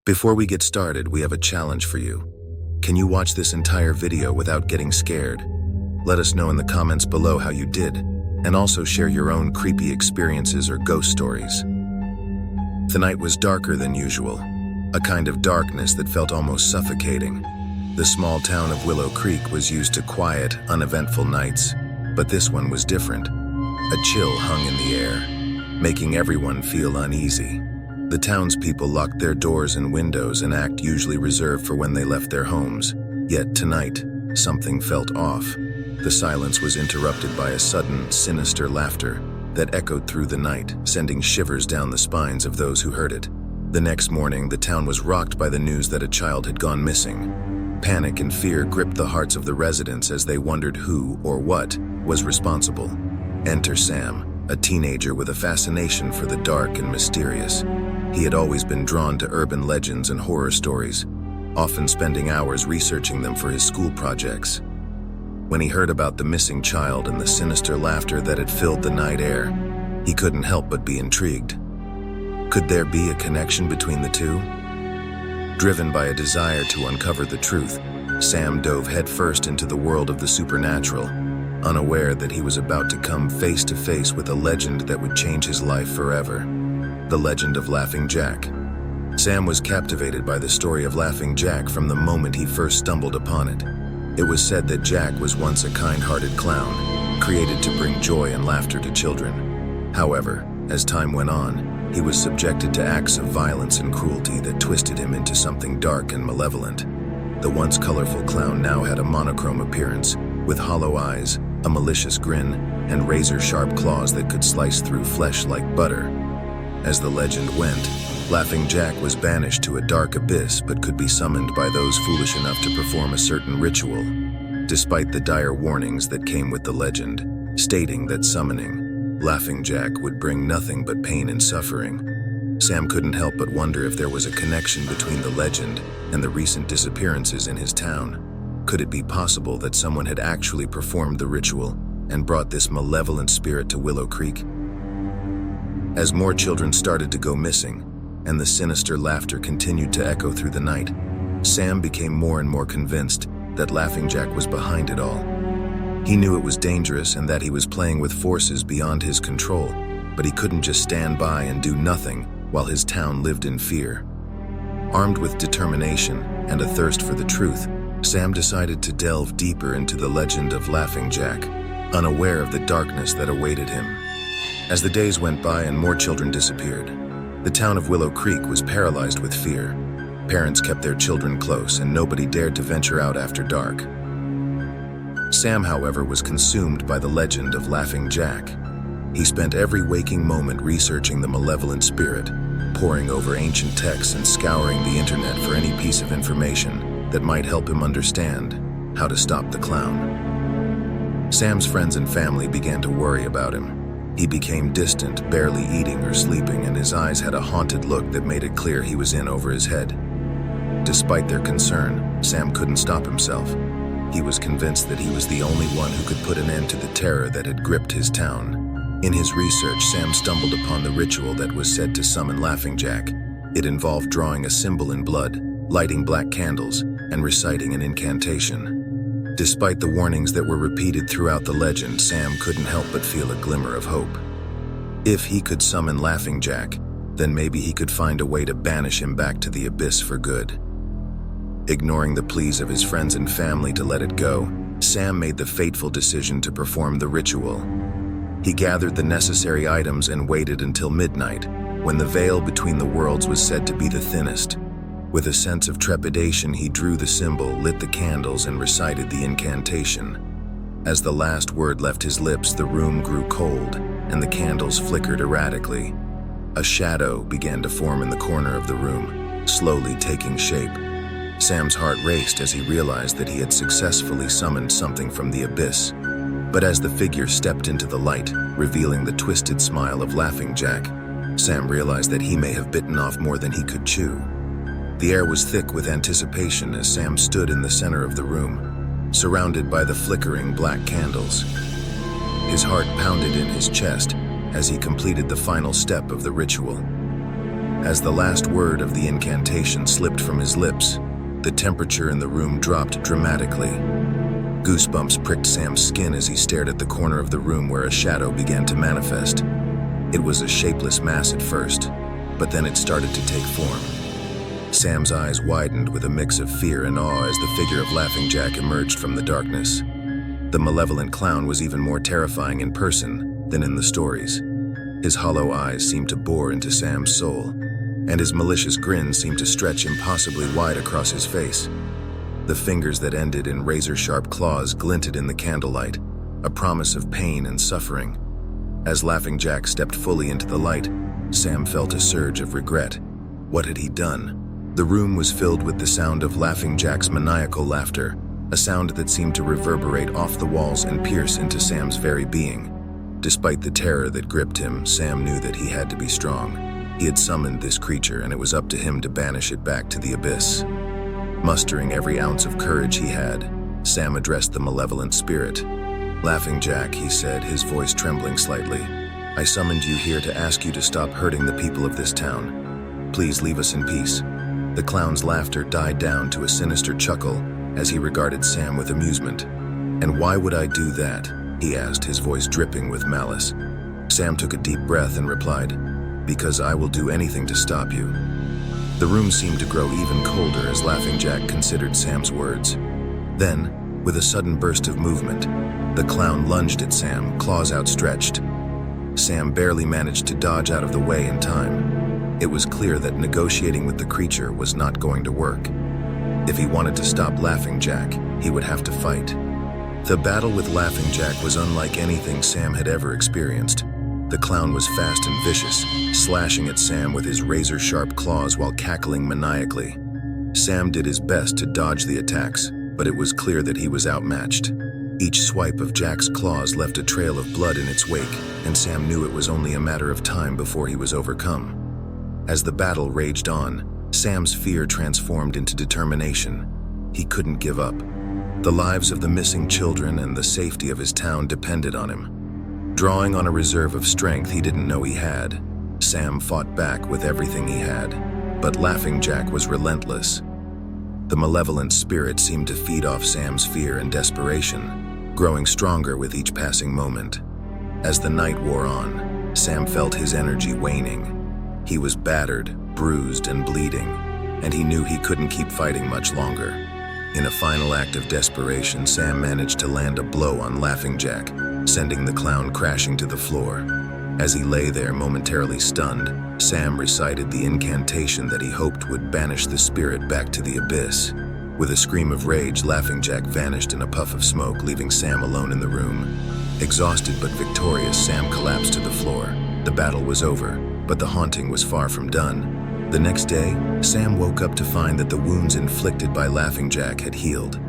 Before we get started, we have a challenge for you. Can you watch this entire video without getting scared? Let us know in the comments below how you did, and also share your own creepy experiences or ghost stories. The night was darker than usual, a kind of darkness that felt almost suffocating. The small town of Willow Creek was used to quiet, uneventful nights, but this one was different. A chill hung in the air, making everyone feel uneasy. The townspeople locked their doors and windows, an act usually reserved for when they left their homes. Yet tonight, something felt off. The silence was interrupted by a sudden, sinister laughter that echoed through the night, sending shivers down the spines of those who heard it. The next morning, the town was rocked by the news that a child had gone missing. Panic and fear gripped the hearts of the residents as they wondered who or what was responsible. Enter Sam, a teenager with a fascination for the dark and mysterious. He had always been drawn to urban legends and horror stories, often spending hours researching them for his school projects. When he heard about the missing child and the sinister laughter that had filled the night air, he couldn't help but be intrigued. Could there be a connection between the two? Driven by a desire to uncover the truth, Sam dove headfirst into the world of the supernatural, unaware that he was about to come face to face with a legend that would change his life forever. The legend of Laughing Jack. Sam was captivated by the story of Laughing Jack from the moment he first stumbled upon it. It was said that Jack was once a kind-hearted clown, created to bring joy and laughter to children. However, as time went on, he was subjected to acts of violence and cruelty that twisted him into something dark and malevolent. The once colorful clown now had a monochrome appearance, with hollow eyes, a malicious grin, and razor-sharp claws that could slice through flesh like butter. As the legend went, Laughing Jack was banished to a dark abyss but could be summoned by those foolish enough to perform a certain ritual, despite the dire warnings that came with the legend, stating that summoning Laughing Jack would bring nothing but pain and suffering. Sam couldn't help but wonder if there was a connection between the legend and the recent disappearances in his town. Could it be possible that someone had actually performed the ritual and brought this malevolent spirit to Willow Creek? As more children started to go missing, and the sinister laughter continued to echo through the night, Sam became more and more convinced that Laughing Jack was behind it all. He knew it was dangerous and that he was playing with forces beyond his control, but he couldn't just stand by and do nothing while his town lived in fear. Armed with determination and a thirst for the truth, Sam decided to delve deeper into the legend of Laughing Jack, unaware of the darkness that awaited him. As the days went by and more children disappeared, the town of Willow Creek was paralyzed with fear. Parents kept their children close and nobody dared to venture out after dark. Sam, however, was consumed by the legend of Laughing Jack. He spent every waking moment researching the malevolent spirit, poring over ancient texts and scouring the internet for any piece of information that might help him understand how to stop the clown. Sam's friends and family began to worry about him. He became distant, barely eating or sleeping, and his eyes had a haunted look that made it clear he was in over his head. Despite their concern, Sam couldn't stop himself. He was convinced that he was the only one who could put an end to the terror that had gripped his town. In his research, Sam stumbled upon the ritual that was said to summon Laughing Jack. It involved drawing a symbol in blood, lighting black candles, and reciting an incantation. Despite the warnings that were repeated throughout the legend, Sam couldn't help but feel a glimmer of hope. If he could summon Laughing Jack, then maybe he could find a way to banish him back to the abyss for good. Ignoring the pleas of his friends and family to let it go, Sam made the fateful decision to perform the ritual. He gathered the necessary items and waited until midnight, when the veil between the worlds was said to be the thinnest. With a sense of trepidation, he drew the symbol, lit the candles, and recited the incantation. As the last word left his lips, the room grew cold, and the candles flickered erratically. A shadow began to form in the corner of the room, slowly taking shape. Sam's heart raced as he realized that he had successfully summoned something from the abyss. But as the figure stepped into the light, revealing the twisted smile of Laughing Jack, Sam realized that he may have bitten off more than he could chew. The air was thick with anticipation as Sam stood in the center of the room, surrounded by the flickering black candles. His heart pounded in his chest as he completed the final step of the ritual. As the last word of the incantation slipped from his lips, the temperature in the room dropped dramatically. Goosebumps pricked Sam's skin as he stared at the corner of the room where a shadow began to manifest. It was a shapeless mass at first, but then it started to take form. Sam's eyes widened with a mix of fear and awe as the figure of Laughing Jack emerged from the darkness. The malevolent clown was even more terrifying in person than in the stories. His hollow eyes seemed to bore into Sam's soul, and his malicious grin seemed to stretch impossibly wide across his face. The fingers that ended in razor-sharp claws glinted in the candlelight, a promise of pain and suffering. As Laughing Jack stepped fully into the light, Sam felt a surge of regret. What had he done? The room was filled with the sound of Laughing Jack's maniacal laughter, a sound that seemed to reverberate off the walls and pierce into Sam's very being. Despite the terror that gripped him, Sam knew that he had to be strong. He had summoned this creature, and it was up to him to banish it back to the abyss. Mustering every ounce of courage he had, Sam addressed the malevolent spirit. "Laughing Jack," he said, his voice trembling slightly, "I summoned you here to ask you to stop hurting the people of this town. Please leave us in peace." The clown's laughter died down to a sinister chuckle as he regarded Sam with amusement. "And why would I do that?" he asked, his voice dripping with malice. Sam took a deep breath and replied, "Because I will do anything to stop you." The room seemed to grow even colder as Laughing Jack considered Sam's words. Then, with a sudden burst of movement, the clown lunged at Sam, claws outstretched. Sam barely managed to dodge out of the way in time. It was clear that negotiating with the creature was not going to work. If he wanted to stop Laughing Jack, he would have to fight. The battle with Laughing Jack was unlike anything Sam had ever experienced. The clown was fast and vicious, slashing at Sam with his razor-sharp claws while cackling maniacally. Sam did his best to dodge the attacks, but it was clear that he was outmatched. Each swipe of Jack's claws left a trail of blood in its wake, and Sam knew it was only a matter of time before he was overcome. As the battle raged on, Sam's fear transformed into determination. He couldn't give up. The lives of the missing children and the safety of his town depended on him. Drawing on a reserve of strength he didn't know he had, Sam fought back with everything he had, but Laughing Jack was relentless. The malevolent spirit seemed to feed off Sam's fear and desperation, growing stronger with each passing moment. As the night wore on, Sam felt his energy waning. He was battered, bruised, and bleeding, and he knew he couldn't keep fighting much longer. In a final act of desperation, Sam managed to land a blow on Laughing Jack, sending the clown crashing to the floor. As he lay there momentarily stunned, Sam recited the incantation that he hoped would banish the spirit back to the abyss. With a scream of rage, Laughing Jack vanished in a puff of smoke, leaving Sam alone in the room. Exhausted but victorious, Sam collapsed to the floor. The battle was over, but the haunting was far from done. The next day, Sam woke up to find that the wounds inflicted by Laughing Jack had healed,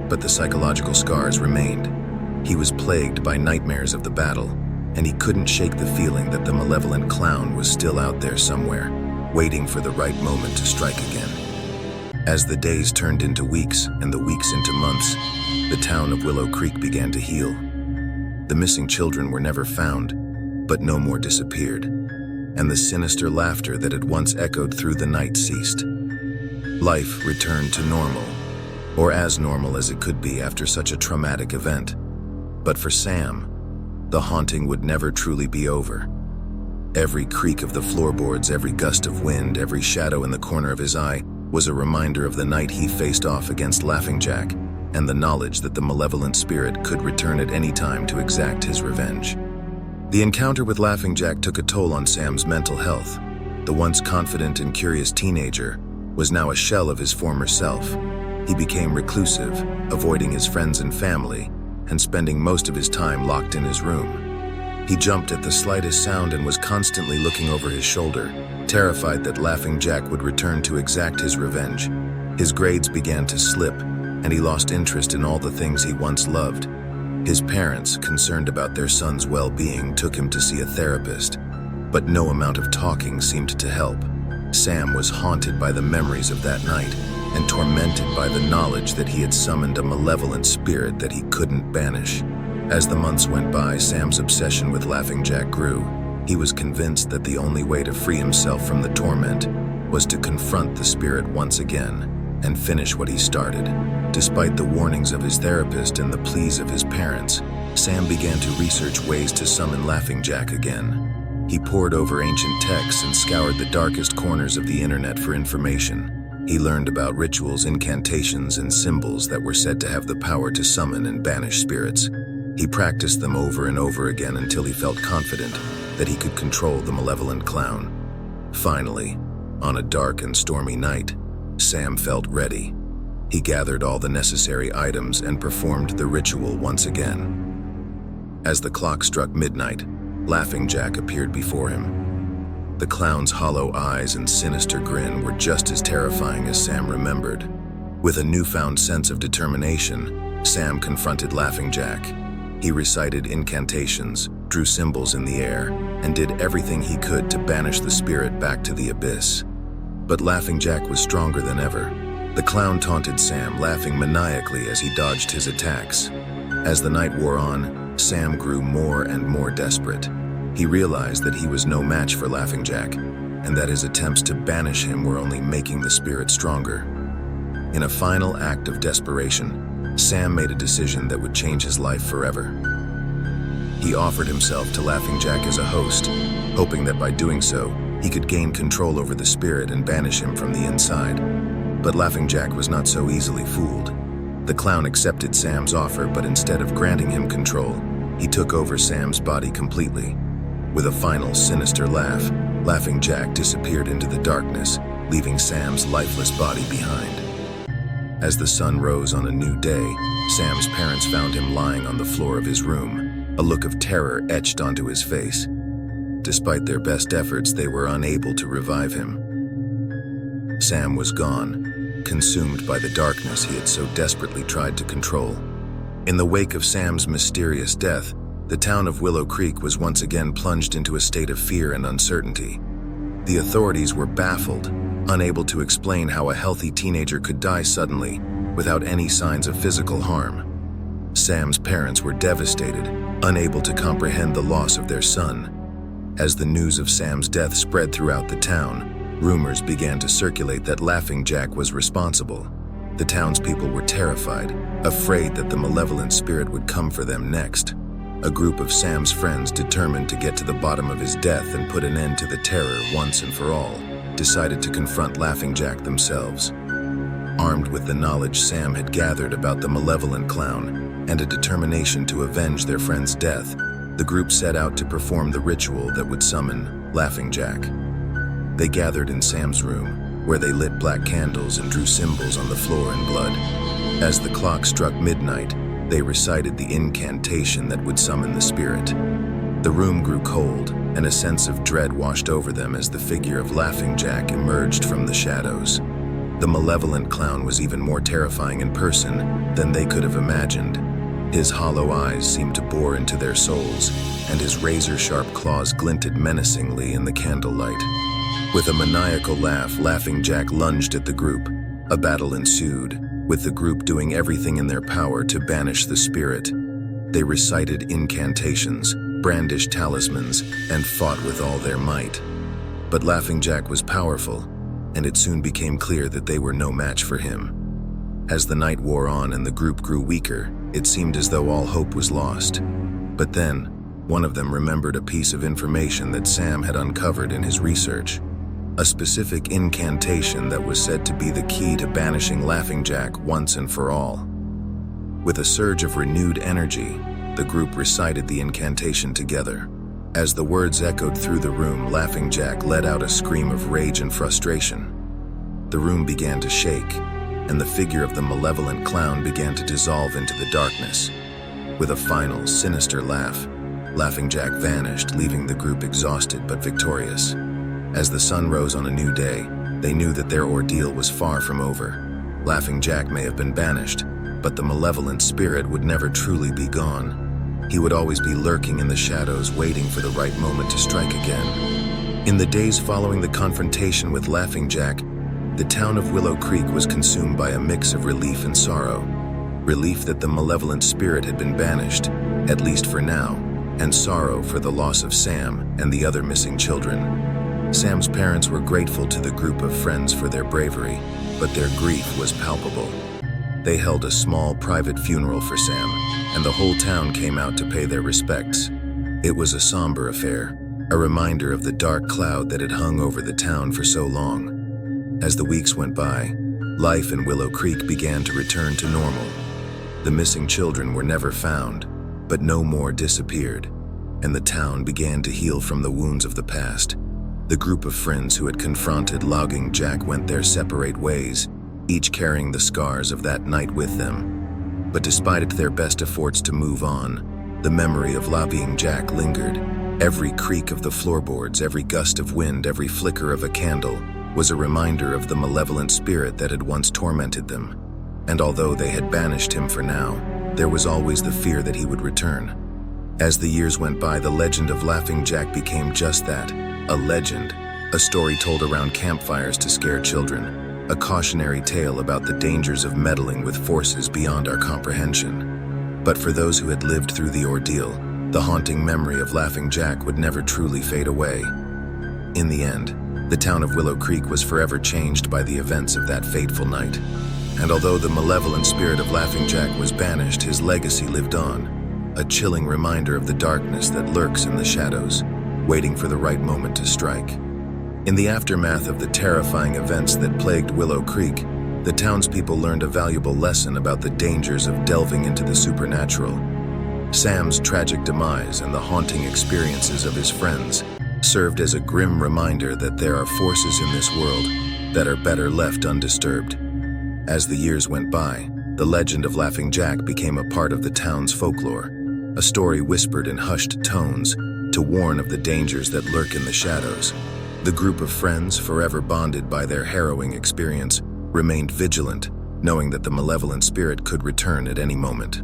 but the psychological scars remained. He was plagued by nightmares of the battle, and he couldn't shake the feeling that the malevolent clown was still out there somewhere, waiting for the right moment to strike again. As the days turned into weeks and the weeks into months, the town of Willow Creek began to heal. The missing children were never found, but no more disappeared, and the sinister laughter that had once echoed through the night ceased. Life returned to normal, or as normal as it could be after such a traumatic event. But for Sam, the haunting would never truly be over. Every creak of the floorboards, every gust of wind, every shadow in the corner of his eye was a reminder of the night he faced off against Laughing Jack, and the knowledge that the malevolent spirit could return at any time to exact his revenge. The encounter with Laughing Jack took a toll on Sam's mental health. The once confident and curious teenager was now a shell of his former self. He became reclusive, avoiding his friends and family, and spending most of his time locked in his room. He jumped at the slightest sound and was constantly looking over his shoulder, terrified that Laughing Jack would return to exact his revenge. His grades began to slip, and he lost interest in all the things he once loved. His parents, concerned about their son's well-being, took him to see a therapist, but no amount of talking seemed to help. Sam was haunted by the memories of that night and tormented by the knowledge that he had summoned a malevolent spirit that he couldn't banish. As the months went by, Sam's obsession with Laughing Jack grew. He was convinced that the only way to free himself from the torment was to confront the spirit once again and finish what he started. Despite the warnings of his therapist and the pleas of his parents, Sam began to research ways to summon Laughing Jack again. He pored over ancient texts and scoured the darkest corners of the internet for information. He learned about rituals, incantations, and symbols that were said to have the power to summon and banish spirits. He practiced them over and over again until he felt confident that he could control the malevolent clown. Finally, on a dark and stormy night, Sam felt ready. He gathered all the necessary items and performed the ritual once again. As the clock struck midnight, Laughing Jack appeared before him. The clown's hollow eyes and sinister grin were just as terrifying as Sam remembered. With a newfound sense of determination, Sam confronted Laughing Jack. He recited incantations, drew symbols in the air, and did everything he could to banish the spirit back to the abyss. But Laughing Jack was stronger than ever. The clown taunted Sam, laughing maniacally as he dodged his attacks. As the night wore on, Sam grew more and more desperate. He realized that he was no match for Laughing Jack, and that his attempts to banish him were only making the spirit stronger. In a final act of desperation, Sam made a decision that would change his life forever. He offered himself to Laughing Jack as a host, hoping that by doing so, he could gain control over the spirit and banish him from the inside. But Laughing Jack was not so easily fooled. The clown accepted Sam's offer, but instead of granting him control, he took over Sam's body completely. With a final sinister laugh, Laughing Jack disappeared into the darkness, leaving Sam's lifeless body behind. As the sun rose on a new day, Sam's parents found him lying on the floor of his room, a look of terror etched onto his face. Despite their best efforts, they were unable to revive him. Sam was gone, consumed by the darkness he had so desperately tried to control. In the wake of Sam's mysterious death, the town of Willow Creek was once again plunged into a state of fear and uncertainty. The authorities were baffled, unable to explain how a healthy teenager could die suddenly without any signs of physical harm. Sam's parents were devastated, unable to comprehend the loss of their son. As the news of Sam's death spread throughout the town, rumors began to circulate that Laughing Jack was responsible. The townspeople were terrified, afraid that the malevolent spirit would come for them next. A group of Sam's friends, determined to get to the bottom of his death and put an end to the terror once and for all, decided to confront Laughing Jack themselves. Armed with the knowledge Sam had gathered about the malevolent clown and a determination to avenge their friend's death, the group set out to perform the ritual that would summon Laughing Jack. They gathered in Sam's room, where they lit black candles and drew symbols on the floor in blood. As the clock struck midnight, they recited the incantation that would summon the spirit. The room grew cold, and a sense of dread washed over them as the figure of Laughing Jack emerged from the shadows. The malevolent clown was even more terrifying in person than they could have imagined. His hollow eyes seemed to bore into their souls, and his razor-sharp claws glinted menacingly in the candlelight. With a maniacal laugh, Laughing Jack lunged at the group. A battle ensued, with the group doing everything in their power to banish the spirit. They recited incantations, brandished talismans, and fought with all their might. But Laughing Jack was powerful, and it soon became clear that they were no match for him. As the night wore on and the group grew weaker, it seemed as though all hope was lost. But then, one of them remembered a piece of information that Sam had uncovered in his research. A specific incantation that was said to be the key to banishing Laughing Jack once and for all. With a surge of renewed energy, the group recited the incantation together. As the words echoed through the room, Laughing Jack let out a scream of rage and frustration. The room began to shake, and the figure of the malevolent clown began to dissolve into the darkness. With a final, sinister laugh, Laughing Jack vanished, leaving the group exhausted but victorious. As the sun rose on a new day, they knew that their ordeal was far from over. Laughing Jack may have been banished, but the malevolent spirit would never truly be gone. He would always be lurking in the shadows, waiting for the right moment to strike again. In the days following the confrontation with Laughing Jack, the town of Willow Creek was consumed by a mix of relief and sorrow. Relief that the malevolent spirit had been banished, at least for now, and sorrow for the loss of Sam and the other missing children. Sam's parents were grateful to the group of friends for their bravery, but their grief was palpable. They held a small private funeral for Sam, and the whole town came out to pay their respects. It was a somber affair, a reminder of the dark cloud that had hung over the town for so long. As the weeks went by, life in Willow Creek began to return to normal. The missing children were never found, but no more disappeared, and the town began to heal from the wounds of the past. The group of friends who had confronted Logging Jack went their separate ways, each carrying the scars of that night with them. But despite their best efforts to move on, the memory of Logging Jack lingered. Every creak of the floorboards, every gust of wind, every flicker of a candle was a reminder of the malevolent spirit that had once tormented them. And although they had banished him for now, there was always the fear that he would return. As the years went by, the legend of Laughing Jack became just that, a legend, a story told around campfires to scare children, a cautionary tale about the dangers of meddling with forces beyond our comprehension. But for those who had lived through the ordeal, the haunting memory of Laughing Jack would never truly fade away. In the end, the town of Willow Creek was forever changed by the events of that fateful night. And although the malevolent spirit of Laughing Jack was banished, his legacy lived on, a chilling reminder of the darkness that lurks in the shadows, waiting for the right moment to strike. In the aftermath of the terrifying events that plagued Willow Creek, the townspeople learned a valuable lesson about the dangers of delving into the supernatural. Sam's tragic demise and the haunting experiences of his friends served as a grim reminder that there are forces in this world that are better left undisturbed. As the years went by, the legend of Laughing Jack became a part of the town's folklore, a story whispered in hushed tones to warn of the dangers that lurk in the shadows. The group of friends, forever bonded by their harrowing experience, remained vigilant, knowing that the malevolent spirit could return at any moment.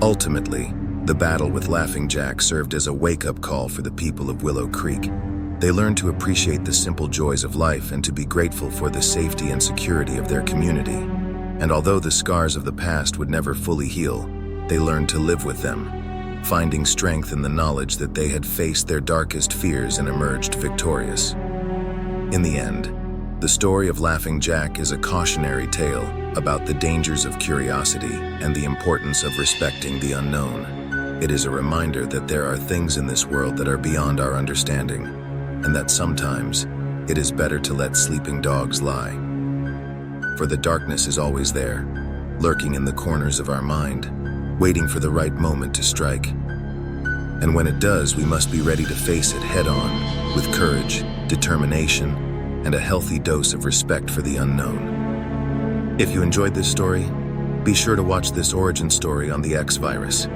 Ultimately, the battle with Laughing Jack served as a wake-up call for the people of Willow Creek. They learned to appreciate the simple joys of life and to be grateful for the safety and security of their community. And although the scars of the past would never fully heal, they learned to live with them, finding strength in the knowledge that they had faced their darkest fears and emerged victorious. In the end, the story of Laughing Jack is a cautionary tale about the dangers of curiosity and the importance of respecting the unknown. It is a reminder that there are things in this world that are beyond our understanding, and that sometimes it is better to let sleeping dogs lie. For the darkness is always there, lurking in the corners of our mind, waiting for the right moment to strike. And when it does, we must be ready to face it head-on, with courage, determination, and a healthy dose of respect for the unknown. If you enjoyed this story, be sure to watch this origin story on the X virus.